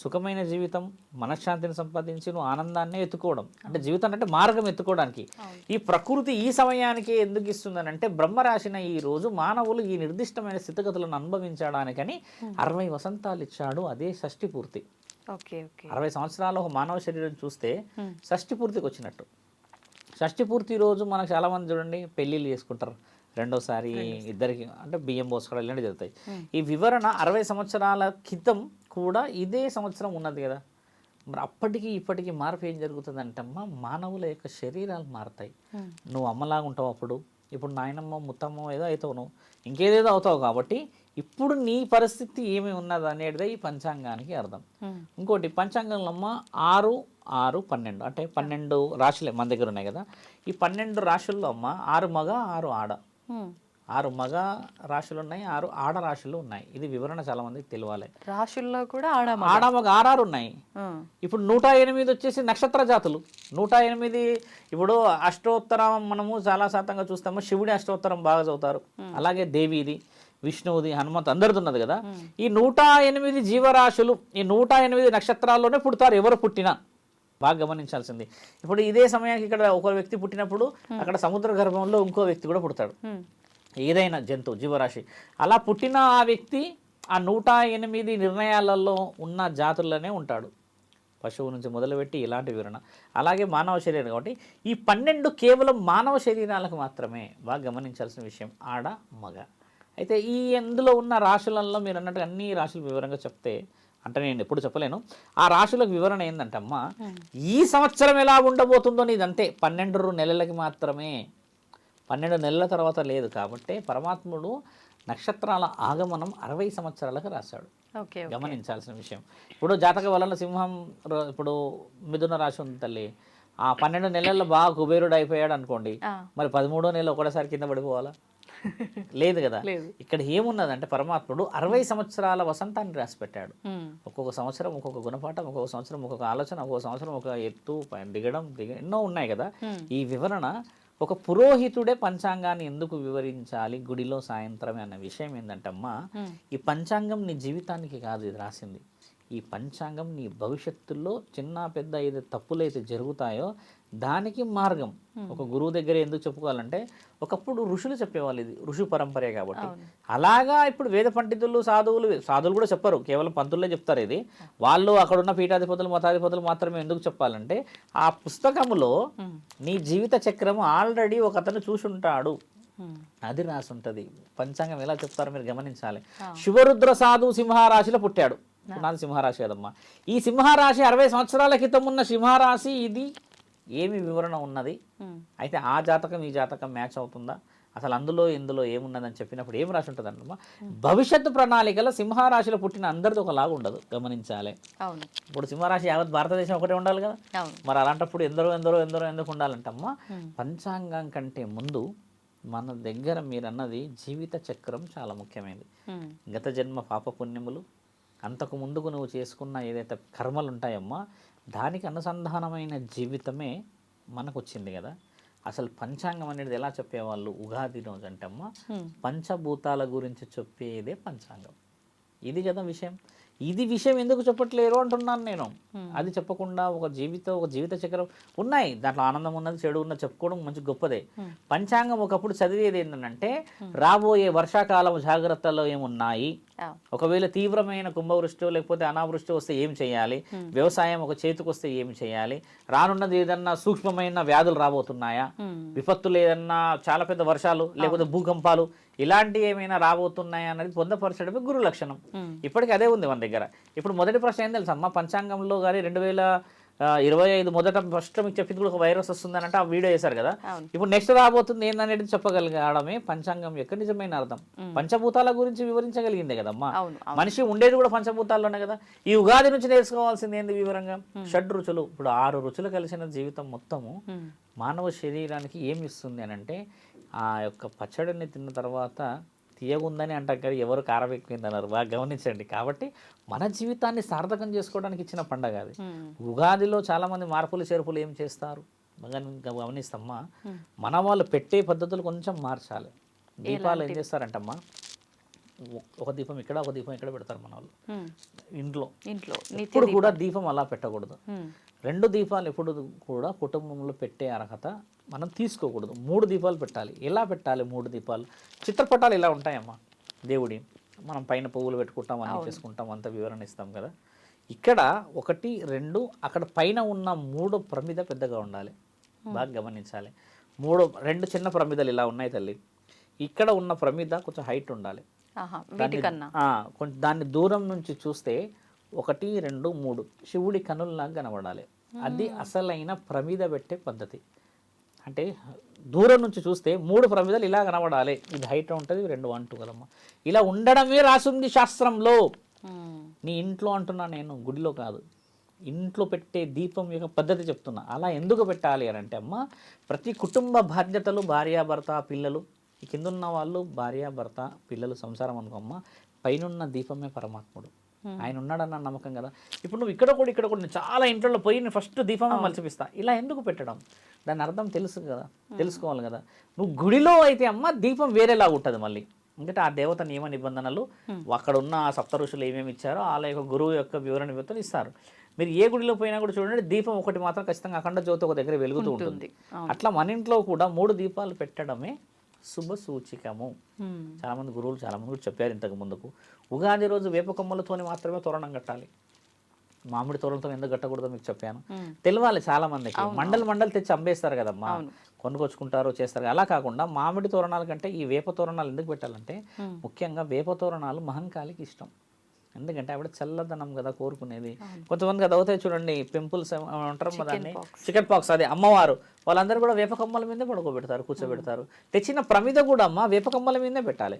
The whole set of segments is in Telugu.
సుఖమైన జీవితం, మనశ్శాంతిని సంపాదించి నువ్వు ఆనందాన్ని ఎత్తుకోవడం అంటే జీవితం అంటే మార్గం ఎత్తుకోవడానికి. ఈ ప్రకృతి ఈ సమయానికి ఎందుకు ఇస్తుందని అంటే బ్రహ్మ రాసిన ఈ రోజు మానవులు ఈ నిర్దిష్టమైన స్థితిగతులను అనుభవించడానికని 60 వసంతాలు ఇచ్చాడు. అదే షష్ఠి పూర్తి. 60 సంవత్సరాలు ఒక మానవ శరీరం చూస్తే షష్ఠి పూర్తికి వచ్చినట్టు. షష్ఠి పూర్తి రోజు మనకు చాలామంది చూడండి పెళ్ళిళ్ళు చేసుకుంటారు, రెండోసారి ఇద్దరికి అంటే బియ్యం పోసుకోవడం ఇలాంటివి జరుగుతాయి. ఈ వివరణ 60 సంవత్సరాల క్రితం కూడా ఇదే సంవత్సరం ఉన్నది కదా. మరి అప్పటికి ఇప్పటికీ మార్పు ఏం జరుగుతుంది అమ్మా, మానవుల యొక్క శరీరాలు మారుతాయి. నువ్వు అమ్మలాగా ఉంటావు అప్పుడు, ఇప్పుడు నాయనమ్మ ముత్తమ్మ ఏదో అవుతావు, నువ్వు ఇంకేదేదో అవుతావు. కాబట్టి ఇప్పుడు నీ పరిస్థితి ఏమి ఉన్నది అనేది ఈ పంచాంగానికి అర్థం. ఇంకోటి పంచాంగంలో అమ్మ 6, 6, 12 అంటే 12 రాశులే మన దగ్గర ఉన్నాయి కదా. ఈ 12 రాశుల్లో అమ్మ 6 మగ 6 ఆడ, 6 మగ రాశులు ఉన్నాయి, 6 ఆడ రాశులు ఉన్నాయి. ఇది వివరణ చాలా మందికి తెలియాలి. రాశుల్లో కూడా ఆడ మగ 6 ఉన్నాయి. ఇప్పుడు 108 వచ్చేసి నక్షత్ర జాతులు. 108 ఇప్పుడు అష్టోత్తరం మనము చాలా శాతంగా చూస్తాము, శివుడి అష్టోత్తరం బాగా చదువుతారు. అలాగే దేవిది, విష్ణువుది, హనుమంత్ అందరిది ఉన్నది కదా. ఈ 108 జీవరాశులు ఈ 108 నక్షత్రాల్లోనే పుడతారు ఎవరు పుట్టినా. బాగా గమనించాల్సింది. ఇప్పుడు ఇదే సమయానికి ఇక్కడ ఒక వ్యక్తి పుట్టినప్పుడు అక్కడ సముద్ర గర్భంలో ఇంకో వ్యక్తి కూడా పుడతాడు, ఏదైనా జంతువు జీవరాశి. అలా పుట్టిన ఆ వ్యక్తి ఆ 108 నిర్ణయాలలో ఉన్న జాతుల్లోనే ఉంటాడు. పశువు నుంచి మొదలుపెట్టి ఇలాంటి వివరణ. అలాగే మానవ శరీరం. కాబట్టి ఈ 12 కేవలం మానవ శరీరాలకు మాత్రమే. బాగా గమనించాల్సిన విషయం ఆడ మగ. అయితే ఈ ఎందులో ఉన్న రాశులలో మీరు అన్నట్టు అన్ని రాశులు వివరంగా చెప్తే అంటే నేను ఎప్పుడు చెప్పలేను. ఆ రాశులకు వివరణ ఏంటంటే అమ్మా, ఈ సంవత్సరం ఎలా ఉండబోతుందో నీదంతే 12 నెలలకి మాత్రమే. 12 నెలల తర్వాత లేదు. కాబట్టి పరమాత్ముడు నక్షత్రాల ఆగమనం 60 సంవత్సరాలకు రాశాడు. గమనించాల్సిన విషయం. ఇప్పుడు జాతక వలన సింహం, ఇప్పుడు మిథున రాశి ఉంది తల్లి, ఆ 12 నెలల్లో బాగా కుబేరుడు అయిపోయాడు అనుకోండి, మరి 13వ నెల ఒకటేసారి కింద పడిపోవాలా? లేదు కదా. ఇక్కడ ఏమున్నదంటే పరమాత్ముడు 60 సంవత్సరాల వసంతాన్ని రాసి పెట్టాడు. ఒక్కొక్క సంవత్సరం ఒక్కొక్క గుణపాఠం, ఒక్కొక్క సంవత్సరం ఒక్కొక్క ఆలోచన, ఒక్కొక్క సంవత్సరం ఒక ఎత్తు దిగడం ఎన్నో ఉన్నాయి కదా. ఈ వివరణ ఒక పురోహితుడే పంచాంగాన్ని ఎందుకు వివరించాలి గుడిలో సాయంత్రమే అన్న విషయం ఏంటంటే అమ్మా, ఈ పంచాంగం నీ జీవితానికి కాదు ఇది రాసింది. ఈ పంచాంగం నీ భవిష్యత్తులో చిన్న పెద్ద ఏదైతే తప్పులైతే జరుగుతాయో దానికి మార్గం. ఒక గురువు దగ్గర ఎందుకు చెప్పుకోవాలంటే ఒకప్పుడు ఋషులు చెప్పేవాళ్ళు, ఇది ఋషి పరంపరే కాబట్టి. అలాగా ఇప్పుడు వేద పండితులు సాధువులు కూడా చెప్పరు, కేవలం పంతులే చెప్తారు. ఇది వాళ్ళు అక్కడున్న పీఠాధిపతులు మతాధిపతులు మాత్రమే ఎందుకు చెప్పాలంటే ఆ పుస్తకములో నీ జీవిత చక్రము ఆల్రెడీ ఒక అతను చూసుంటాడు, అది రాసి ఉంటుంది. పంచాంగం ఎలా చెప్తారో మీరు గమనించాలి. శివరుద్ర సాధు సింహరాశిలో పుట్టాడు. నాది సింహరాశి కదమ్మా. ఈ సింహరాశి 60 సంవత్సరాల క్రితం ఉన్న సింహరాశి ఇది ఏమి వివరణ ఉన్నది. అయితే ఆ జాతకం ఈ జాతకం మ్యాచ్ అవుతుందా, అసలు అందులో ఇందులో ఏమున్నదని చెప్పినప్పుడు ఏం రాసి ఉంటుంది అన్నమ్మా. భవిష్యత్తు ప్రణాళికలో సింహరాశిలో పుట్టిన అందరిది ఒకలాగా ఉండదు, గమనించాలి. ఇప్పుడు సింహరాశి యావత్ భారతదేశం ఒకటే ఉండాలి కదా. మరి అలాంటప్పుడు ఎందరో ఎందరో ఎందరో ఎందుకు ఉండాలంటమ్మా, పంచాంగం కంటే ముందు మన దగ్గర మీరన్నది జీవిత చక్రం చాలా ముఖ్యమైనది. గత జన్మ పాప పుణ్యములు, అంతకు ముందుకు నువ్వు చేసుకున్న ఏదైతే కర్మలు ఉంటాయమ్మా దానికి అనుసంధానమైన జీవితమే మనకు వచ్చింది కదా. అసలు పంచాంగం అనేది ఎలా చెప్పేవాళ్ళు ఉగాది రోజు అంటే అమ్మా, పంచభూతాల గురించి చెప్పేదే పంచాంగం. ఇది కదా విషయం. ఇది విషయం ఎందుకు చెప్పట్లేరు అంటున్నాను నేను. అది చెప్పకుండా ఒక జీవిత చక్రం ఉన్నాయి, దాంట్లో ఆనందం ఉన్నది, చెడు ఉన్నది చెప్పుకోవడం మంచి గొప్పదే. పంచాంగం ఒకప్పుడు చదివేది ఏంటంటే రాబోయే వర్షాకాలం జాగ్రత్తలో ఏమున్నాయి, ఒకవేళ తీవ్రమైన కుంభవృష్టి లేకపోతే అనావృష్టి వస్తే ఏం చేయాలి, వ్యవసాయం ఒక చేతికి వస్తే ఏం చేయాలి, రానున్నది ఏదన్నా సూక్ష్మమైన వ్యాధులు రాబోతున్నాయా, విపత్తులు ఏదన్నా చాలా పెద్ద వర్షాలు లేకపోతే భూకంపాలు ఇలాంటివి ఏమైనా రాబోతున్నాయా అనేది పొందపరచడమే గురు లక్షణం. ఇప్పటికీ అదే ఉంది మన దగ్గర. ఇప్పుడు మొదటి ప్రశ్న ఏం తెలుసు అమ్మా, పంచాంగంలో కానీ 2025 మొదట ఫస్ట్ మీకు చెప్పింది కూడా ఒక వైరస్ వస్తుందని అంటే ఆ వీడియో వేశారు కదా. ఇప్పుడు నెక్స్ట్ రాబోతుంది ఏందనేది చెప్పగలగడమే పంచాంగం యొక్క నిజమైన అర్థం. పంచభూతాల గురించి వివరించగలిగిందే కదమ్మా. మనిషి ఉండేది కూడా పంచభూతాల్లోనే కదా. ఈ ఉగాది నుంచి నేర్చుకోవాల్సింది ఏంది వివరంగా, షడ్ రుచులు. ఇప్పుడు 6 రుచులు కలిసిన జీవితం మొత్తము మానవ శరీరానికి ఏమి ఇస్తుంది అని అంటే, ఆ యొక్క పచ్చడిని తిన్న తర్వాత తీయగుందని అంటారు కదా, ఎవరు కారం ఎక్కువైందన్నారు. బాగా గమనించండి. కాబట్టి మన జీవితాన్ని సార్థకం చేసుకోవడానికి ఇచ్చిన పండగ అది. ఉగాదిలో చాలామంది మార్పులు చేర్పులు ఏం చేస్తారు బాగా గమనిస్తామ్మా. మన వాళ్ళు పెట్టే పద్ధతులు కొంచెం మార్చాలి. దీపాలు ఏం చేస్తారంటమ్మా, ఒక దీపం ఇక్కడ ఒక దీపం ఇక్కడ పెడతారు మన వాళ్ళు ఇంట్లో. ఇంట్లో ఎప్పుడు కూడా దీపం అలా పెట్టకూడదు. 2 దీపాలు ఎప్పుడు కూడా కుటుంబంలో పెట్టే అర్హత మనం తీసుకోకూడదు. 3 దీపాలు పెట్టాలి. ఎలా పెట్టాలి 3 దీపాలు? చిత్రపటాలు ఇలా ఉంటాయమ్మా దేవుడి, మనం పైన పువ్వులు పెట్టుకుంటాం, అన్నీ చేసుకుంటాం, అంత వివరణ ఇస్తాం కదా. ఇక్కడ 1, 2 అక్కడ పైన ఉన్న 3 ప్రమిద పెద్దగా ఉండాలి. బాగా గమనించాలి. 2 చిన్న ప్రమిదలు ఇలా ఉన్నాయి తల్లి. ఇక్కడ ఉన్న ప్రమిద కొంచెం హైట్ ఉండాలి. కొంచెం దాన్ని దూరం నుంచి చూస్తే 1, 2, 3 శివుడి కనుల్లాగా కనబడాలి. అది అసలైన ప్రమిద పెట్టే పద్ధతి. అంటే దూరం నుంచి చూస్తే 3 ప్రమిదలు ఇలా కనబడాలి. ఇది హైట్ ఉంటుంది, 2 1 కదమ్మా. ఇలా ఉండడమే రాసుంది శాస్త్రంలో. నీ ఇంట్లో అంటున్నా నేను, గుడిలో కాదు. ఇంట్లో పెట్టే దీపం యొక్క పద్ధతి చెప్తున్నా. అలా ఎందుకు పెట్టాలి అని అంటే అమ్మ, ప్రతి కుటుంబ బాధ్యతలు భార్యాభర్త పిల్లలు, ఈ కింద ఉన్న వాళ్ళు భార్యాభర్త పిల్లలు సంసారం అనుకోమ్మ, పైనున్న దీపమే పరమాత్ముడు. ఆయన ఉన్నాడన్న నమ్మకం కదా. ఇప్పుడు నువ్వు ఇక్కడ కూడా నేను చాలా ఇంట్లో పోయి నేను ఫస్ట్ దీపమే మలిచిపిస్తా, ఇలా ఎందుకు పెట్టడం? దాని అర్థం తెలుసు కదా, తెలుసుకోవాలి కదా. నువ్వు గుడిలో అయితే అమ్మ దీపం వేరేలా ఉంటుంది మళ్ళీ. ఎందుకంటే ఆ దేవత నియమ నిబంధనలు, అక్కడ ఉన్న ఆ సప్త ఋషులు ఏమేమి ఇచ్చారో వాళ్ళ యొక్క గురువు యొక్క వివరణ వివరణలు ఇస్తారు. మీరు ఏ గుడిలో పోయినా కూడా చూడండి, దీపం ఒకటి మాత్రం ఖచ్చితంగా అఖండ జ్యోతి ఒక దగ్గర వెలుగుతూ ఉంటుంది. అట్లా మన ఇంట్లో కూడా 3 దీపాలు పెట్టడమే శుభ సూచికము. చాలామంది గురువులు చాలామంది కూడా చెప్పారు ఇంతకు ముందుకు. ఉగాది రోజు వేప కొమ్మలతోని మాత్రమే తోరణం కట్టాలి. మామిడి తోరణంతో ఎందుకు కట్టకూడదో మీకు చెప్పాను. తెలియాలి చాలా మందికి. మండలు తెచ్చి అమ్మేస్తారు కదమ్మా, కొనుకొచ్చుకుంటారు చేస్తారు. అలా కాకుండా మామిడి తోరణాల కంటే ఈ వేప తోరణాలు ఎందుకు పెట్టాలంటే, ముఖ్యంగా వేప తోరణాలు మహంకాళికి ఇష్టం. ఎందుకంటే ఆవిడ చల్లదనం కదా కోరుకునేది. కొంతమంది కదా అవుతాయి చూడండి, పింపుల్స్ ఉంటారు దాన్ని, చికెన్ పాక్స్, అదే అమ్మవారు, వాళ్ళందరూ కూడా వేప కొమ్మల మీదే పడుకోబెడతారు, కూర్చోబెడతారు. తెచ్చిన ప్రమిద కూడా అమ్మ వేప కొమ్మల మీదే పెట్టాలి.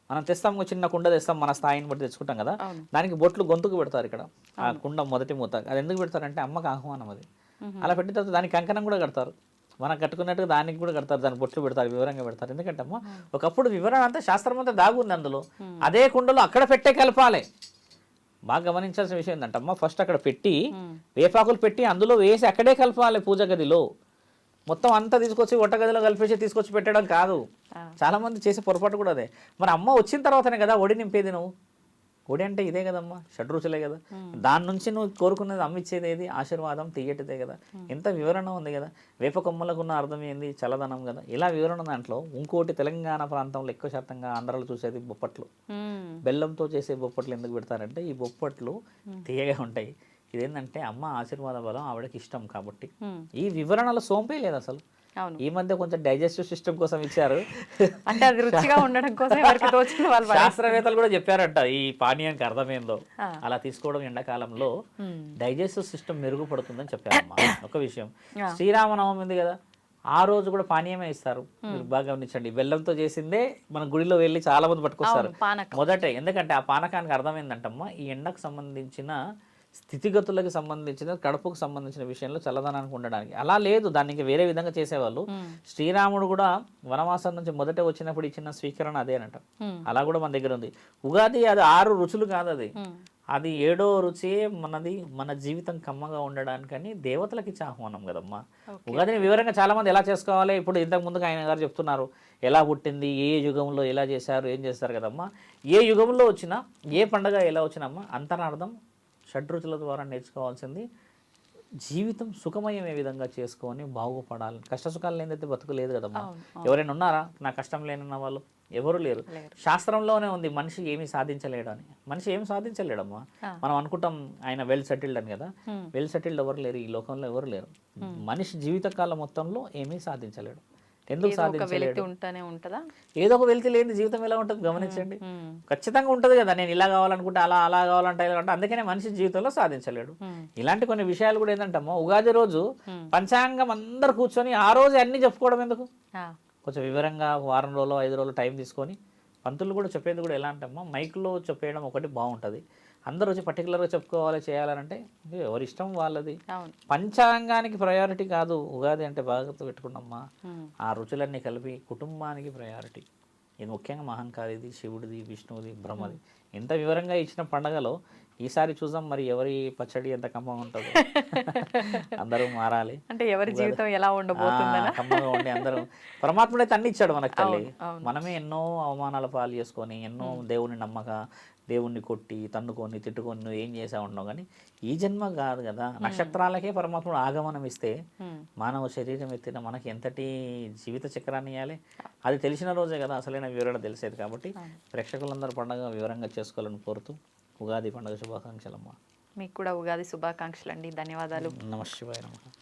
మనం తెస్తాం, చిన్న కుండ తెస్తాం, మన స్థాయిని బట్టి తెచ్చుకుంటాం కదా, దానికి బొట్లు గొంతుకు పెడతారు. ఇక్కడ ఆ కుండ మొదటి మూత అది ఎందుకు పెడతారంటే అమ్మకి ఆహ్వానం అది. అలా పెట్టిన తర్వాత దానికి కంకణం కూడా కడతారు, మనం కట్టుకున్నట్టుగా దానికి కూడా కడతారు, దాని బొట్లు పెడతారు, వివరంగా పెడతారు. ఎందుకంటే అమ్మ ఒకప్పుడు వివరణ అంతా శాస్త్రం అంతా దాగుంది అందులో. అదే కుండలో అక్కడ పెట్టే కలపాలి. బాగా గమనించాల్సిన విషయం ఏంటంటే అమ్మ, ఫస్ట్ అక్కడ పెట్టి వేపాకులు పెట్టి అందులో వేసి అక్కడే కలపాలి. పూజ గదిలో మొత్తం అంతా తీసుకొచ్చి వంటగదిలో కలిపేసి తీసుకొచ్చి పెట్టడం కాదు. చాలా మంది చేసే పొరపాటు కూడా అదే. మరి అమ్మ వచ్చిన తర్వాతనే కదా ఒడి నింపేది. నువ్వు ఒడి అంటే ఇదే కదమ్మా, షడ్రుచులే కదా. దాని నుంచి నువ్వు కోరుకున్నది అమ్మిచ్చేది ఏది? ఆశీర్వాదం తీయటిదే కదా. ఎంత వివరణ ఉంది కదా. వేప కొమ్మలకు ఉన్న అర్థం ఏంది? చల్లదనం కదా. ఇలా వివరణ దాంట్లో. ఇంకోటి, తెలంగాణ ప్రాంతంలో ఎక్కువ శాతంగా ఆంధ్రాలో చూసేది బొప్పట్లు. బెల్లంతో చేసే బొప్పట్లు ఎందుకు పెడతారంటే, ఈ బొప్పట్లు తీయగా ఉంటాయి. ఇదేంటంటే అమ్మ ఆశీర్వాద బలం, ఆవిడకి ఇష్టం కాబట్టి. ఈ వివరణలో సోంపే లేదు అసలు. ఈ మధ్య కొంచెం డైజెస్టివ్ సిస్టమ్ కోసం ఇచ్చారు, అంటే అది రుచిగా ఉండడం కోసం ఎవరికి తోచిన వాళ్ళు. శాస్త్రవేత్తలు కూడా చెప్పారంట ఈ పానీయానికి అర్థమైందో. అలా తీసుకోవడం ఎండాకాలంలో డైజెస్టివ్ సిస్టమ్ మెరుగుపడుతుందని చెప్పారమ్మా. ఒక విషయం, శ్రీరామనవమి ఉంది కదా, ఆ రోజు కూడా పానీయమే ఇస్తారు. మీరు బాగా గమనించండి, బెల్లంతో చేసిందే మన గుడిలో వెళ్ళి చాలా మంది పట్టుకొస్తారు మొదటే. ఎందుకంటే ఆ పానకానికి అర్థం ఏంటంటమ్మా, ఈ ఎండకు సంబంధించిన స్థితిగతులకు సంబంధించిన, కడుపుకు సంబంధించిన విషయంలో చల్లదనానికి ఉండడానికి. అలా లేదు, దానికి వేరే విధంగా చేసేవాళ్ళు. శ్రీరాముడు కూడా వనవాసం నుంచి మొదట వచ్చినప్పుడు ఇచ్చిన స్వీకరణ అదేనంట. అలా కూడా మన దగ్గర ఉంది. ఉగాది అది 6 రుచులు కాదు, అది 7వ రుచి మనది. మన జీవితం కమ్మగా ఉండడానికని దేవతలకి ఇచ్చే ఆహ్వానం కదమ్మా. ఉగాదిని వివరంగా చాలా మంది ఎలా చేసుకోవాలి, ఇప్పుడు ఇంతకు ముందుగా ఆయన గారు చెప్తున్నారు ఎలా పుట్టింది, ఏ యుగంలో ఎలా చేశారు, ఏం చేస్తారు కదమ్మా. ఏ యుగంలో వచ్చినా, ఏ పండుగ ఎలా వచ్చినమ్మా, అంతరార్థం షడ్రుచుల ద్వారా నేర్చుకోవాల్సింది. జీవితం సుఖమయం ఏ విధంగా చేసుకొని బాగుపడాలి. కష్ట సుఖాలు లేనిదైతే బతుకులేదు కదమ్మా. ఎవరైనా ఉన్నారా నా కష్టం లేనన్న వాళ్ళు? ఎవరు లేరు. శాస్త్రంలోనే ఉంది మనిషి ఏమీ సాధించలేడు అని. మనిషి ఏమి సాధించలేడమ్మా. మనం అనుకుంటాం ఆయన వెల్ సెటిల్డ్ అని కదా. వెల్ సెటిల్డ్ ఎవరు లేరు ఈ లోకంలో, ఎవరు లేరు. మనిషి జీవితకాలం మొత్తంలో ఏమీ సాధించలేడు. ఎందుకు సాధించలేడు? ఏదో ఒక వెలితి లేని జీవితం ఎలా ఉంటుంది గమనించండి. ఖచ్చితంగా ఉంటుంది కదా, నేను ఇలా కావాలనుకుంటే అలా కావాలంటే ఇలా అంటే. అందుకనే మనిషి జీవితంలో సాధించలేడు. ఇలాంటి కొన్ని విషయాలు కూడా ఏంటంటమ్మా, ఉగాది రోజు పంచాంగం అందరు కూర్చొని ఆ రోజు అన్ని చెప్పుకోవడం ఎందుకు? కొంచెం వివరంగా 1 వారం రోజులు 5 రోజులు టైం తీసుకొని, పంతులు కూడా చెప్పేది కూడా ఎలా అంటమ్మా, మైక్లో చెప్పేయడం ఒకటి బాగుంటుంది. అందరూ వచ్చి పర్టికులర్గా చెప్పుకోవాలి చేయాలంటే ఎవరి ఇష్టం వాళ్ళది. పంచాంగానికి ప్రయారిటీ కాదు ఉగాది అంటే. బాగా పెట్టుకున్నమ్మా, ఆ రుచులన్నీ కలిపి కుటుంబానికి ప్రయారిటీ. ఇది ముఖ్యంగా మహంకాళిది, శివుడిది, విష్ణువుది, బ్రహ్మది. ఇంత వివరంగా ఇచ్చిన పండగలో ఈసారి చూద్దాం మరి ఎవరి పచ్చడి ఎంత కమ్మగా ఉంటుందో. అందరూ మారాలి, అంటే ఎవరి జీవితం ఎలా ఉండబోతుందనా? కమ్మగా ఉండి అందరూ. పరమాత్ముడు అయితే అన్ని ఇచ్చాడు మనకు తల్లి. మనమే ఎన్నో అవమానాల పాలు చేసుకొని, ఎన్నో దేవుని నమ్మక, దేవుణ్ణి కొట్టి తన్నుకొని తిట్టుకొని నువ్వు ఏం చేసా ఉన్నావు. కానీ ఈ జన్మ కాదు కదా, నక్షత్రాలకే పరమాత్ముడు ఆగమనం ఇస్తే మానవ శరీరం ఎత్తిన మనకి ఎంతటి జీవిత చక్రాన్ని ఇవ్వాలి. అది తెలిసిన రోజే కదా అసలైన వివరణ తెలిసేది. కాబట్టి ప్రేక్షకులందరూ పండుగ వివరంగా చేసుకోవాలని కోరుతూ ఉగాది పండుగ శుభాకాంక్షలమ్మా. మీకు కూడా ఉగాది శుభాకాంక్షలు అండి. ధన్యవాదాలు. నమః శివాయ నమః.